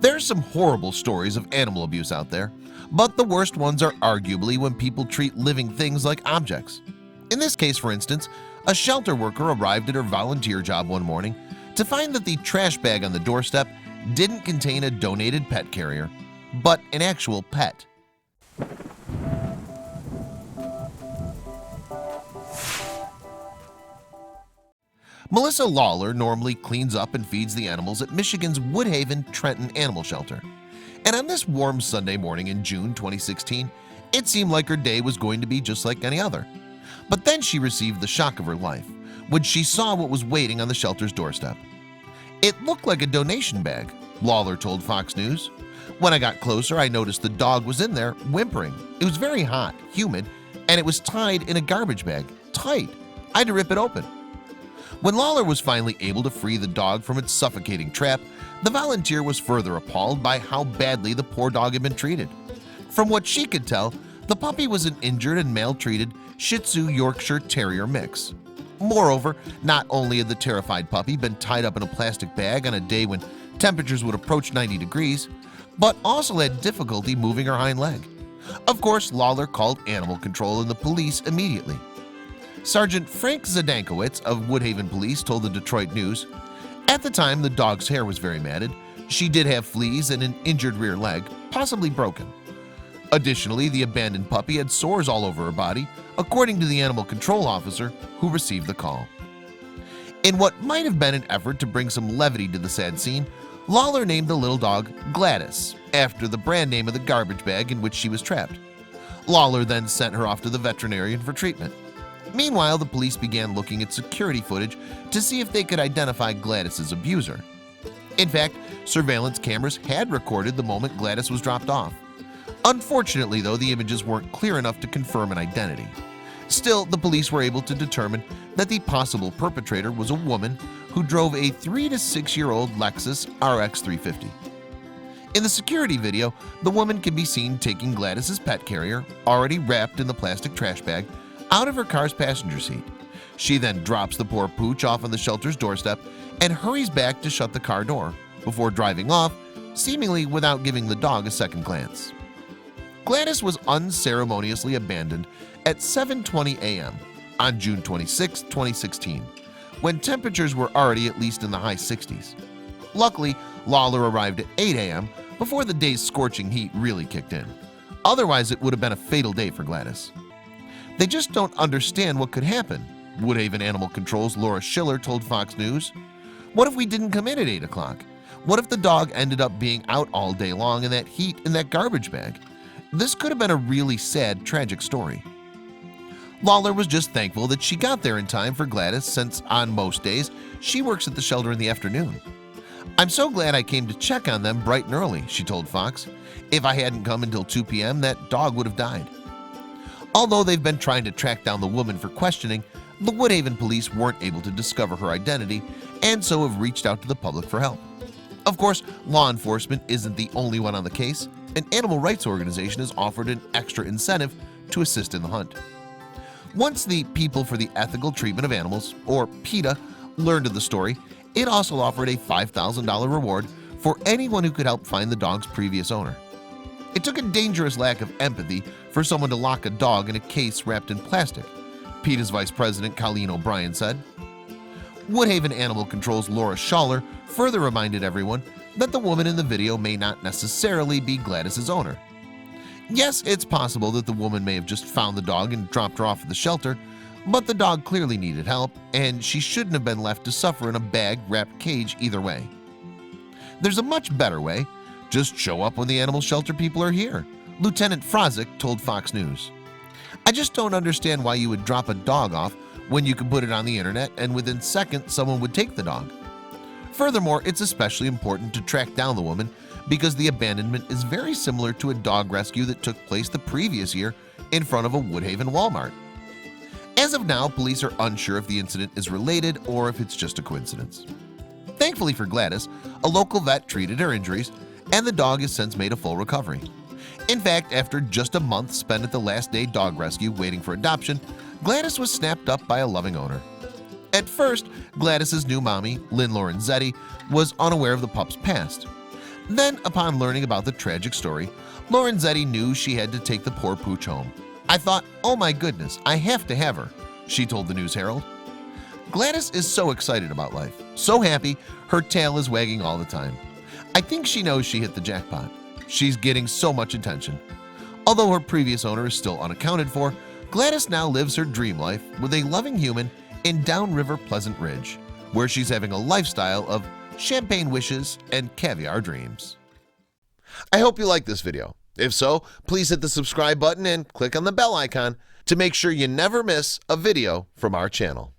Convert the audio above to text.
There are some horrible stories of animal abuse out there, but the worst ones are arguably when people treat living things like objects. In this case, for instance, a shelter worker arrived at her volunteer job one morning to find that the trash bag on the doorstep didn't contain a donated pet carrier, but an actual pet. Melissa Lawler normally cleans up and feeds the animals at Michigan's Woodhaven Trenton Animal Shelter. And on this warm Sunday morning in June 2016, it seemed like her day was going to be just like any other. But then she received the shock of her life when she saw what was waiting on the shelter's doorstep. It looked like a donation bag, Lawler told Fox News. When I got closer, I noticed the dog was in there whimpering. It was very hot, humid, and it was tied in a garbage bag, tight. I had to rip it open. When Lawler was finally able to free the dog from its suffocating trap, the volunteer was further appalled by how badly the poor dog had been treated. From what she could tell, the puppy was an injured and maltreated Shih Tzu Yorkshire Terrier mix. Moreover, not only had the terrified puppy been tied up in a plastic bag on a day when temperatures would approach 90 degrees, but also had difficulty moving her hind leg. Of course, Lawler called animal control and the police immediately. Sergeant Frank Zadankowitz of Woodhaven Police told the Detroit News, "At the time, the dog's hair was very matted. She did have fleas and an injured rear leg, possibly broken. Additionally, the abandoned puppy had sores all over her body, according to the animal control officer who received the call." In what might have been an effort to bring some levity to the sad scene, Lawler named the little dog Gladys, after the brand name of the garbage bag in which she was trapped. Lawler then sent her off to the veterinarian for treatment. Meanwhile, the police began looking at security footage to see if they could identify Gladys's abuser. In fact, surveillance cameras had recorded the moment Gladys was dropped off. Unfortunately, though, the images weren't clear enough to confirm an identity. Still, the police were able to determine that the possible perpetrator was a woman who drove a 3 to 6-year-old Lexus RX 350. In the security video, the woman can be seen taking Gladys's pet carrier, already wrapped in the plastic trash bag, out of her car's passenger seat. She then drops the poor pooch off on the shelter's doorstep and hurries back to shut the car door before driving off, seemingly without giving the dog a second glance. Gladys was unceremoniously abandoned at 7:20 a.m. on June 26, 2016, when temperatures were already at least in the high 60s. Luckily, Lawler arrived at 8 a.m. before the day's scorching heat really kicked in. Otherwise, it would have been a fatal day for Gladys. "They just don't understand what could happen," Woodhaven Animal Control's Laura Schiller told Fox News. "What if we didn't come in at 8 o'clock? What if the dog ended up being out all day long in that heat in that garbage bag? This could have been a really sad, tragic story." Lawler was just thankful that she got there in time for Gladys, since on most days she works at the shelter in the afternoon. "I'm so glad I came to check on them bright and early," she told Fox. "If I hadn't come until 2 p.m., that dog would have died." Although they've been trying to track down the woman for questioning, the Woodhaven police weren't able to discover her identity and so have reached out to the public for help. Of course, law enforcement isn't the only one on the case. An animal rights organization has offered an extra incentive to assist in the hunt. Once the People for the Ethical Treatment of Animals, or PETA, learned of the story, it also offered a $5,000 reward for anyone who could help find the dog's previous owner. It took a dangerous lack of empathy for someone to lock a dog in a case wrapped in plastic, PETA's Vice President Colleen O'Brien said. Woodhaven Animal Control's Laura Schaller further reminded everyone that the woman in the video may not necessarily be Gladys's owner. Yes, it's possible that the woman may have just found the dog and dropped her off at the shelter, but the dog clearly needed help, and she shouldn't have been left to suffer in a bag-wrapped cage either way. There's a much better way. Just show up when the animal shelter people are here, Lieutenant Frozik told Fox News. "I just don't understand why you would drop a dog off when you could put it on the internet and within seconds someone would take the dog. Furthermore, it's especially important to track down the woman because the abandonment is very similar to a dog rescue that took place the previous year in front of a Woodhaven Walmart." As of now, police are unsure if the incident is related or if it's just a coincidence. Thankfully for Gladys, a local vet treated her injuries and the dog has since made a full recovery. In fact, after just a month spent at the last day dog rescue waiting for adoption, Gladys was snapped up by a loving owner. At first, Gladys's new mommy, Lynn Lorenzetti, was unaware of the pup's past. Then, upon learning about the tragic story, Lorenzetti knew she had to take the poor pooch home. "I thought, oh my goodness, I have to have her," she told the News Herald. Gladys is so excited about life, so happy, her tail is wagging all the time. I think she knows she hit the jackpot. She's getting so much attention. Although her previous owner is still unaccounted for, Gladys now lives her dream life with a loving human in Downriver Pleasant Ridge, where she's having a lifestyle of champagne wishes and caviar dreams. I hope you liked this video. If so, please hit the subscribe button and click on the bell icon to make sure you never miss a video from our channel.